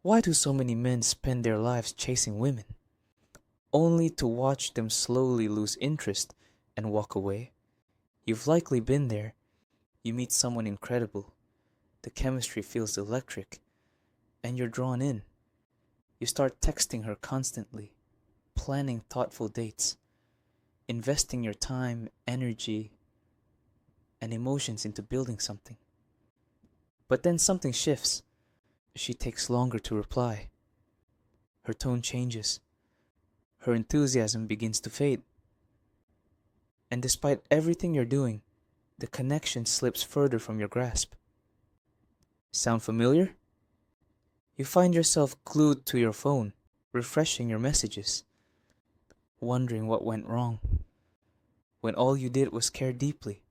Why do so many men spend their lives chasing women, only to watch them slowly lose interest and walk away? You've likely been there. You meet someone incredible, the chemistry feels electric, and you're drawn in. You start texting her constantly, planning thoughtful dates, investing your time, energy, and emotions into building something. But then something shifts. She takes longer to reply. Her tone changes. Her enthusiasm begins to fade. And despite everything you're doing, the connection slips further from your grasp. Sound familiar? You find yourself glued to your phone, refreshing your messages, wondering what went wrong, when all you did was care deeply.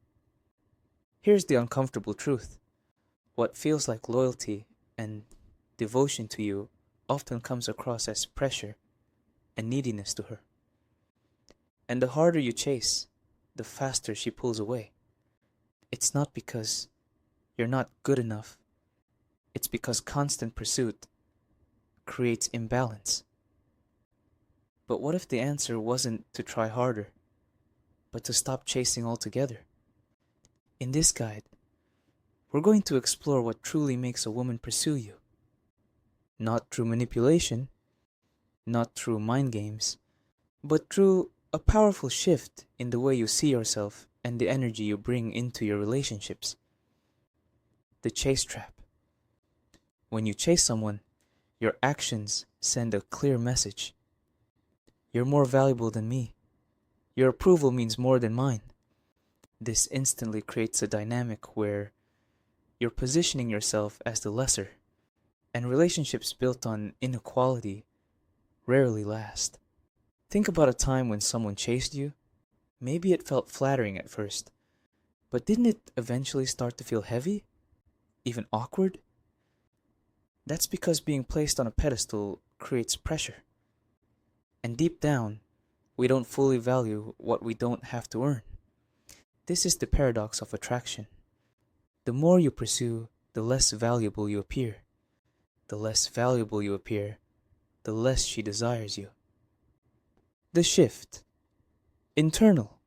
Here's the uncomfortable truth. What feels like loyalty and devotion to you often comes across as pressure and neediness to her. And the harder you chase, the faster she pulls away. It's not because you're not good enough. It's because constant pursuit creates imbalance. But what if the answer wasn't to try harder, but to stop chasing altogether? In this guide, we're going to explore what truly makes a woman pursue you. Not through manipulation, not through mind games, but through a powerful shift in the way you see yourself and the energy you bring into your relationships. The chase trap. When you chase someone, your actions send a clear message. You're more valuable than me. Your approval means more than mine. This instantly creates a dynamic where you're positioning yourself as the lesser, and relationships built on inequality rarely last. Think about a time when someone chased you. Maybe it felt flattering at first, but didn't it eventually start to feel heavy? Even awkward? That's because being placed on a pedestal creates pressure. And deep down, we don't fully value what we don't have to earn. This is the paradox of attraction. The more you pursue, the less valuable you appear. The less valuable you appear, the less she desires you. The shift. Internal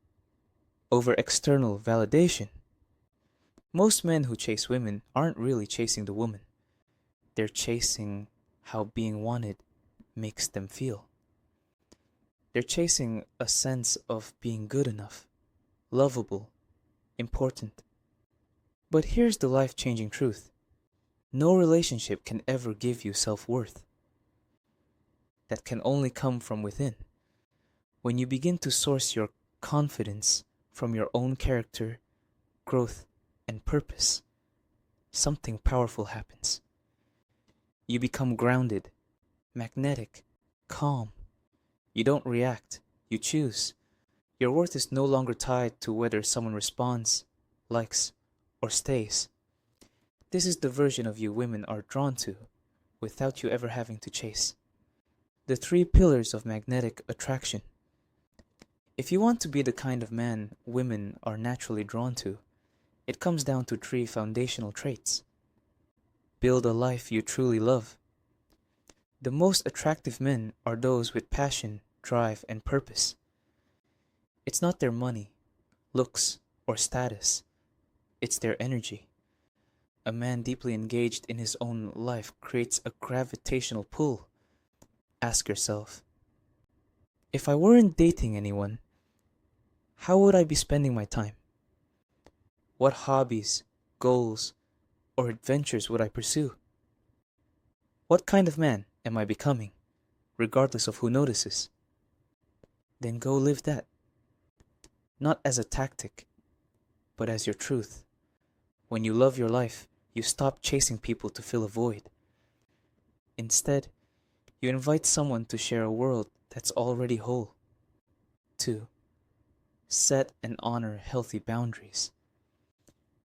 over external validation. Most men who chase women aren't really chasing the woman. They're chasing how being wanted makes them feel. They're chasing a sense of being good enough, lovable, important. But here's the life-changing truth. No relationship can ever give you self-worth. That can only come from within. When you begin to source your confidence from your own character, growth, and purpose, something powerful happens. You become grounded, magnetic, calm. You don't react, you choose. Your worth is no longer tied to whether someone responds, likes, or stays. This is the version of you women are drawn to, without you ever having to chase. The 3 pillars of magnetic attraction. If you want to be the kind of man women are naturally drawn to, it comes down to 3 foundational traits. Build a life you truly love. The most attractive men are those with passion, drive, and purpose. It's not their money, looks, or status. It's their energy. A man deeply engaged in his own life creates a gravitational pull. Ask yourself, if I weren't dating anyone, how would I be spending my time? What hobbies, goals, or adventures would I pursue? What kind of man am I becoming, regardless of who notices? Then go live that. Not as a tactic, but as your truth. When you love your life, you stop chasing people to fill a void. Instead, you invite someone to share a world that's already whole. 2. Set and honor healthy boundaries.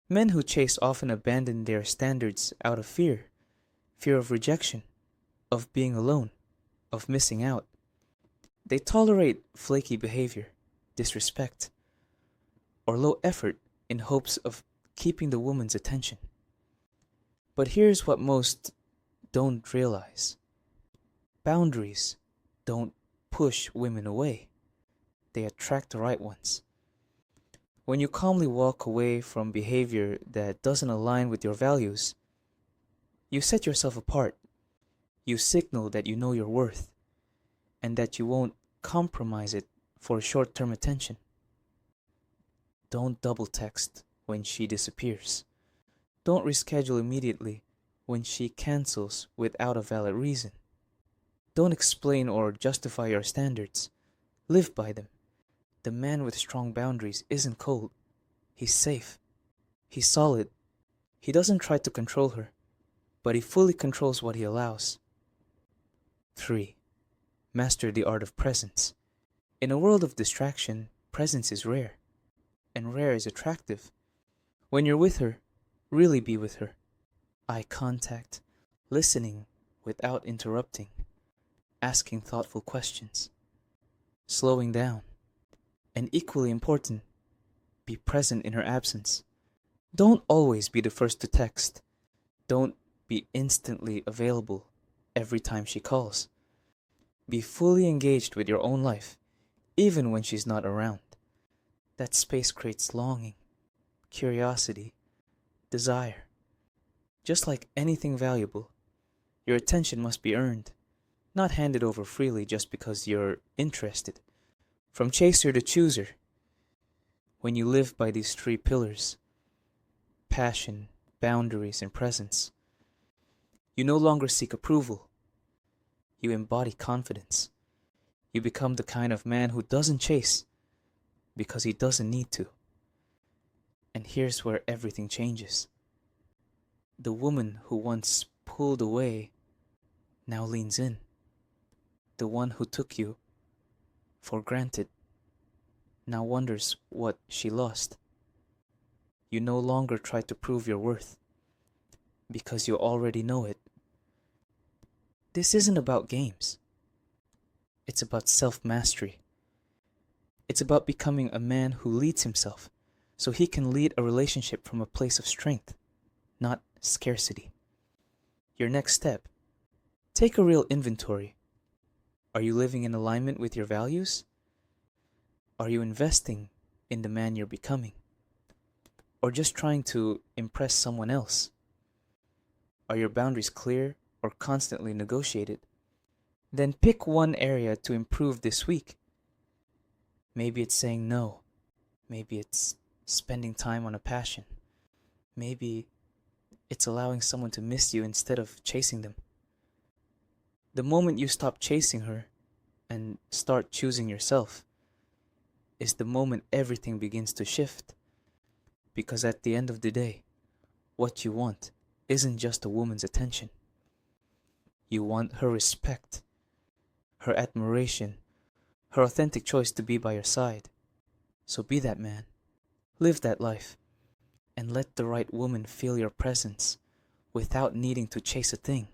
Men who chase often abandon their standards out of fear. Fear of rejection, of being alone, of missing out. They tolerate flaky behavior, disrespect, or low effort in hopes of keeping the woman's attention. But here's what most don't realize. Boundaries don't push women away, they attract the right ones. When you calmly walk away from behavior that doesn't align with your values, you set yourself apart. You signal that you know your worth and that you won't compromise it for short term attention. Don't double text when she disappears. Don't reschedule immediately when she cancels without a valid reason. Don't explain or justify your standards. Live by them. The man with strong boundaries isn't cold. He's safe. He's solid. He doesn't try to control her, but he fully controls what he allows. 3. Master the art of presence. In a world of distraction, presence is rare, and rare is attractive. When you're with her, really be with her. Eye contact, listening without interrupting, asking thoughtful questions, slowing down, and equally important, be present in her absence. Don't always be the first to text. Don't be instantly available every time she calls. Be fully engaged with your own life, even when she's not around. That space creates longing, curiosity, desire. Just like anything valuable, your attention must be earned, not handed over freely just because you're interested. From chaser to chooser, when you live by these 3 pillars, passion, boundaries, and presence, you no longer seek approval. You embody confidence. You become the kind of man who doesn't chase because he doesn't need to. And here's where everything changes. The woman who once pulled away now leans in. The one who took you for granted now wonders what she lost. You no longer try to prove your worth because you already know it. This isn't about games. It's about self-mastery. It's about becoming a man who leads himself so he can lead a relationship from a place of strength, not scarcity. Your next step, take a real inventory. Are you living in alignment with your values? Are you investing in the man you're becoming? Or just trying to impress someone else? Are your boundaries clear or constantly negotiated? Then pick one area to improve this week. Maybe it's saying no. Maybe it's spending time on a passion. Maybe it's allowing someone to miss you instead of chasing them. The moment you stop chasing her and start choosing yourself is the moment everything begins to shift. Because at the end of the day, what you want isn't just a woman's attention. You want her respect, her admiration, her authentic choice to be by your side. So be that man, live that life, and let the right woman feel your presence without needing to chase a thing.